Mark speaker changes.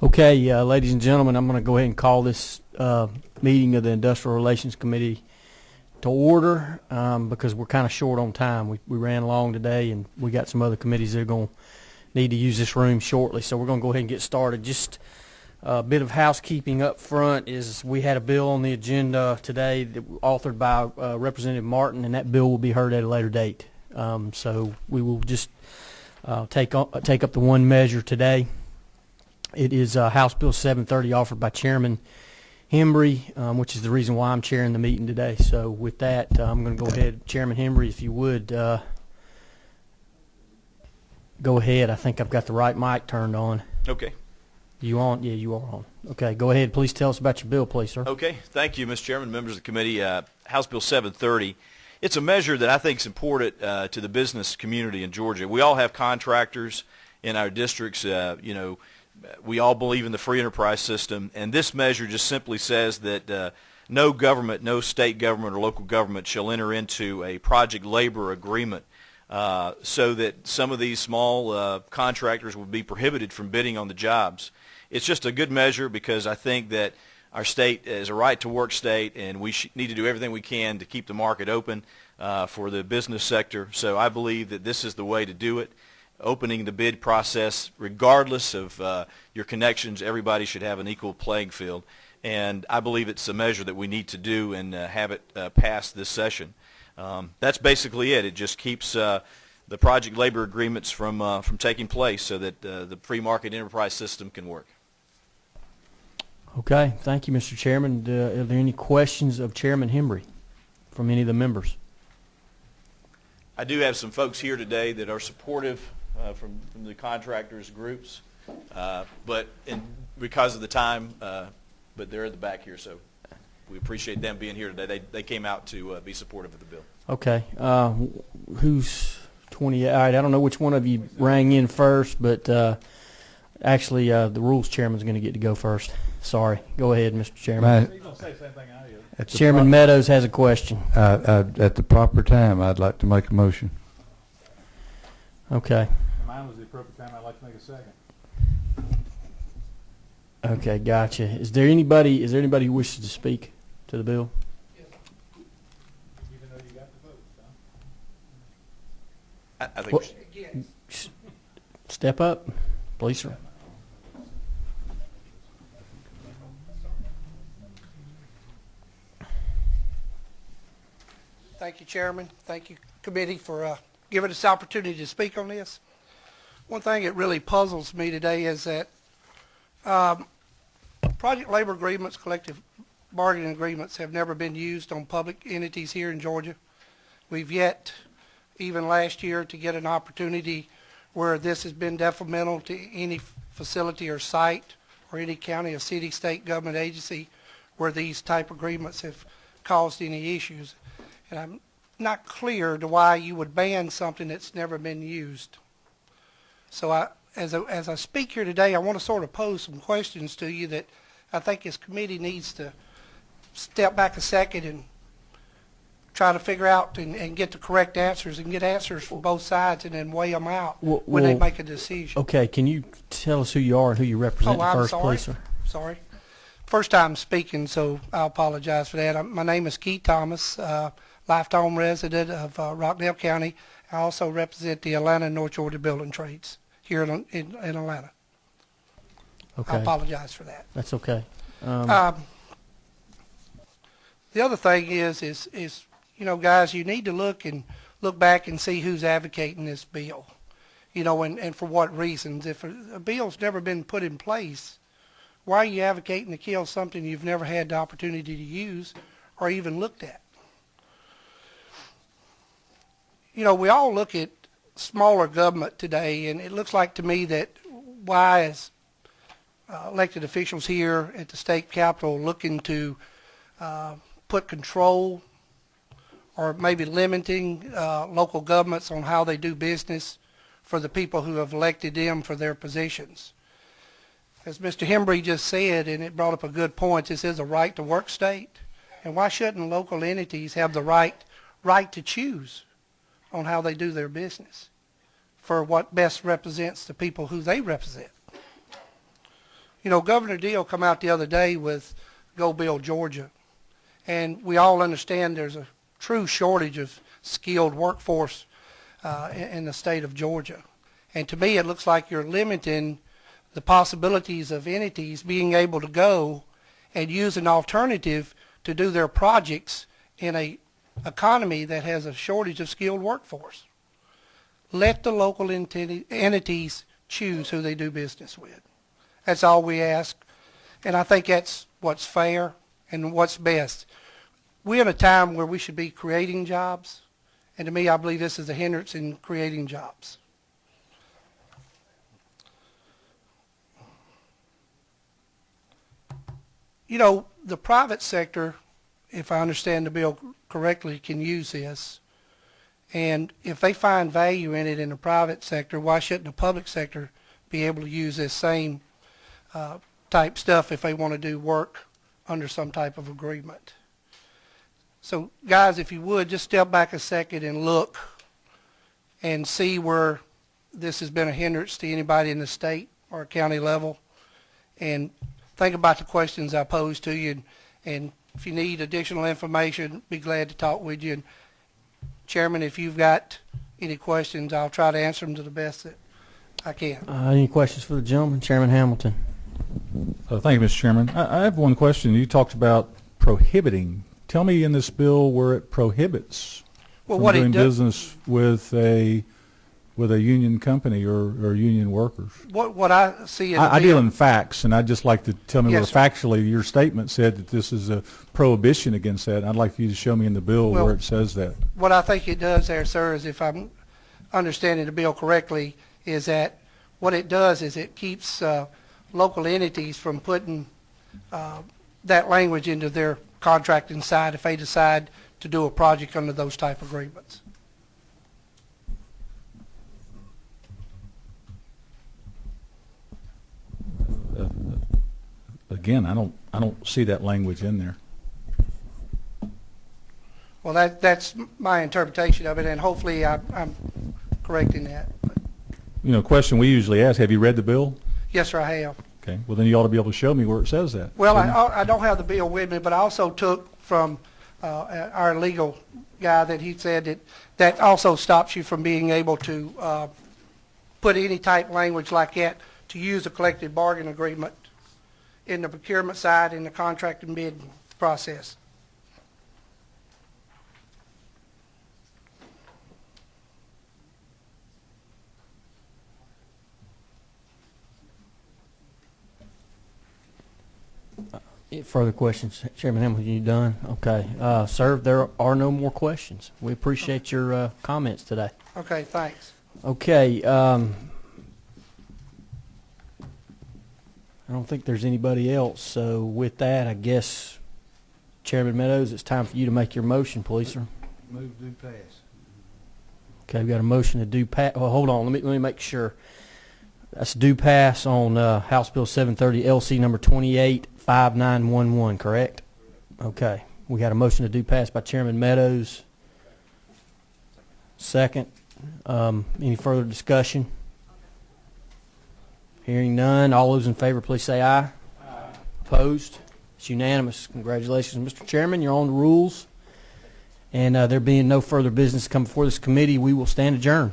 Speaker 1: Okay, ladies and gentlemen, I'm going to go ahead and call this meeting of the Industrial Relations Committee to order because we're kind of short on time. We ran long today, and we got some other committees that are going to need to use this room shortly, so we're going to go ahead and get started. Just a bit of housekeeping up front is we had a bill on the agenda today that authored by Representative Martin, and that bill will be heard at a later date. So we will just take up the one measure today. It is House Bill 730 offered by Chairman Hembry, which is the reason why I'm chairing the meeting today. So with that, I'm going to go ahead. Chairman Hembry, if you would, go ahead. I think I've got the right mic turned on.
Speaker 2: Okay.
Speaker 1: You on? Yeah, you are on. Okay, go ahead. Please tell us about your bill, please, sir.
Speaker 2: Okay. Thank you, Mr. Chairman, members of the committee. House Bill 730. It's a measure that I think is important to the business community in Georgia. We all have contractors in our districts, we all believe in the free enterprise system, and this measure just simply says that no government, no state government or local government shall enter into a project labor agreement so that some of these small contractors would be prohibited from bidding on the jobs. It's just a good measure because I think that our state is a right-to-work state, and we need to do everything we can to keep the market open for the business sector. So I believe that this is the way to do it. Opening the bid process, regardless of your connections, everybody should have an equal playing field. And I believe it's a measure that we need to do and have it pass this session. That's basically it. It just keeps the project labor agreements from taking place so that the free market enterprise system can work.
Speaker 1: Okay, thank you, Mr. Chairman. Are there any questions of Chairman Hembry from any of the members?
Speaker 2: I do have some folks here today that are supportive from the contractors groups, but because of the time, but they're at the back here, so we appreciate them being here today. They came out to be supportive of the bill.
Speaker 1: Okay, who's 20? All right, I don't know which one of you rang in first, but actually the rules chairman's going to get to go first. Sorry. Go ahead, Mr. Chairman.
Speaker 3: He's going to say the same thing I do.
Speaker 1: Chairman Meadows has a question.
Speaker 4: At the proper time, I'd like to make a motion.
Speaker 1: Okay.
Speaker 3: Mine was the appropriate time. I'd like to make a second.
Speaker 1: Okay, gotcha. Is there anybody who wishes to speak to the bill?
Speaker 3: Yes. Even though you got the vote,
Speaker 2: I think we should.
Speaker 1: Step up, please, sir.
Speaker 5: Thank you, Chairman. Thank you, committee, for giving us the opportunity to speak on this. One thing that really puzzles me today is that project labor agreements, collective bargaining agreements, have never been used on public entities here in Georgia. We've yet, even last year, to get an opportunity where this has been detrimental to any facility or site or any county or city, state government agency where these type agreements have caused any issues. And I'm not clear to why you would ban something that's never been used. So as I speak here today, I want to sort of pose some questions to you that I think this committee needs to step back a second and try to figure out and get the correct answers and get answers from both sides and then weigh them out when they make a decision.
Speaker 1: Okay, can you tell us who you are and who you represent first, please, sir?
Speaker 5: Sorry. First time speaking, so I apologize for that. My name is Keith Thomas, lifetime resident of Rockdale County. I also represent the Atlanta and North Georgia building trades here in Atlanta.
Speaker 1: Okay.
Speaker 5: I apologize for that.
Speaker 1: That's okay.
Speaker 5: The other thing is guys, you need to look back and see who's advocating this bill, and for what reasons. If a bill's never been put in place, why are you advocating to kill something you've never had the opportunity to use or even looked at? We all look at smaller government today, and it looks like to me that why is elected officials here at the state capitol looking to put control or maybe limiting local governments on how they do business for the people who have elected them for their positions. As Mr. Hembry just said, and it brought up a good point, this is a right-to-work state. And why shouldn't local entities have the right to choose on how they do their business for what best represents the people who they represent? You know, Governor Deal come out the other day with Go Build Georgia, and we all understand there's a true shortage of skilled workforce in the state of Georgia. And to me, it looks like you're limiting the possibilities of entities being able to go and use an alternative to do their projects in a economy that has a shortage of skilled workforce. Let the local entities choose who they do business with. That's all we ask, and I think that's what's fair and what's best. We're in a time where we should be creating jobs, and to me, I believe this is a hindrance in creating jobs. You know, the private sector, if I understand the bill correctly, can use this. And if they find value in it in the private sector, why shouldn't the public sector be able to use this same type stuff if they want to do work under some type of agreement? So, guys, if you would, just step back a second and look and see where this has been a hindrance to anybody in the state or county level. And think about the questions I posed to you, and if you need additional information, be glad to talk with you. And Chairman, if you've got any questions, I'll try to answer them to the best that I can.
Speaker 1: Any questions for the gentleman? Chairman Hamilton.
Speaker 3: Thank you, Mr. Chairman. I have one question. You talked about prohibiting. Tell me in this bill where it prohibits from doing business with a union company or union workers.
Speaker 5: What I see in the
Speaker 3: I
Speaker 5: bill,
Speaker 3: deal in facts, and I'd just like to tell me
Speaker 5: Yes,
Speaker 3: where
Speaker 5: sir.
Speaker 3: factually your statement said that this is a prohibition against that. I'd like for you to show me in the bill
Speaker 5: Well,
Speaker 3: where it says that.
Speaker 5: what I think it does there, sir, is if I'm understanding the bill correctly, is that what it does is it keeps local entities from putting that language into their contracting side if they decide to do a project under those type of agreements.
Speaker 3: Again, I don't see that language in there.
Speaker 5: Well, that's my interpretation of it, and hopefully I'm correct in that. But
Speaker 3: You know, question we usually ask, have you read the bill?
Speaker 5: yes, sir, I have.
Speaker 3: Okay, well then you ought to be able to show me where it says that.
Speaker 5: Well,
Speaker 3: shouldn't you?
Speaker 5: I don't have the bill with me, but I also took from our legal guy that he said that also stops you from being able to put any type language like that to use a collective bargain agreement in the procurement side in the contract and bid process.
Speaker 1: Further questions? Chairman Hamilton, you done? Okay. Sir, there are no more questions. We appreciate your comments today.
Speaker 5: Okay, thanks.
Speaker 1: Okay. I don't think there's anybody else. So with that, I guess, Chairman Meadows, it's time for you to make your motion, please, sir.
Speaker 4: Move do pass.
Speaker 1: Okay, we've got a motion to do pass. Well, hold on. Let me make sure. That's due pass on House Bill 730, LC number 285911, correct? Okay. We got a motion to do pass by Chairman Meadows. Second. Any further discussion? Hearing none. All those in favor, please say aye. Aye. Opposed? It's unanimous. Congratulations, Mr. Chairman. You're on the rules. And there being no further business come before this committee, we will stand adjourned.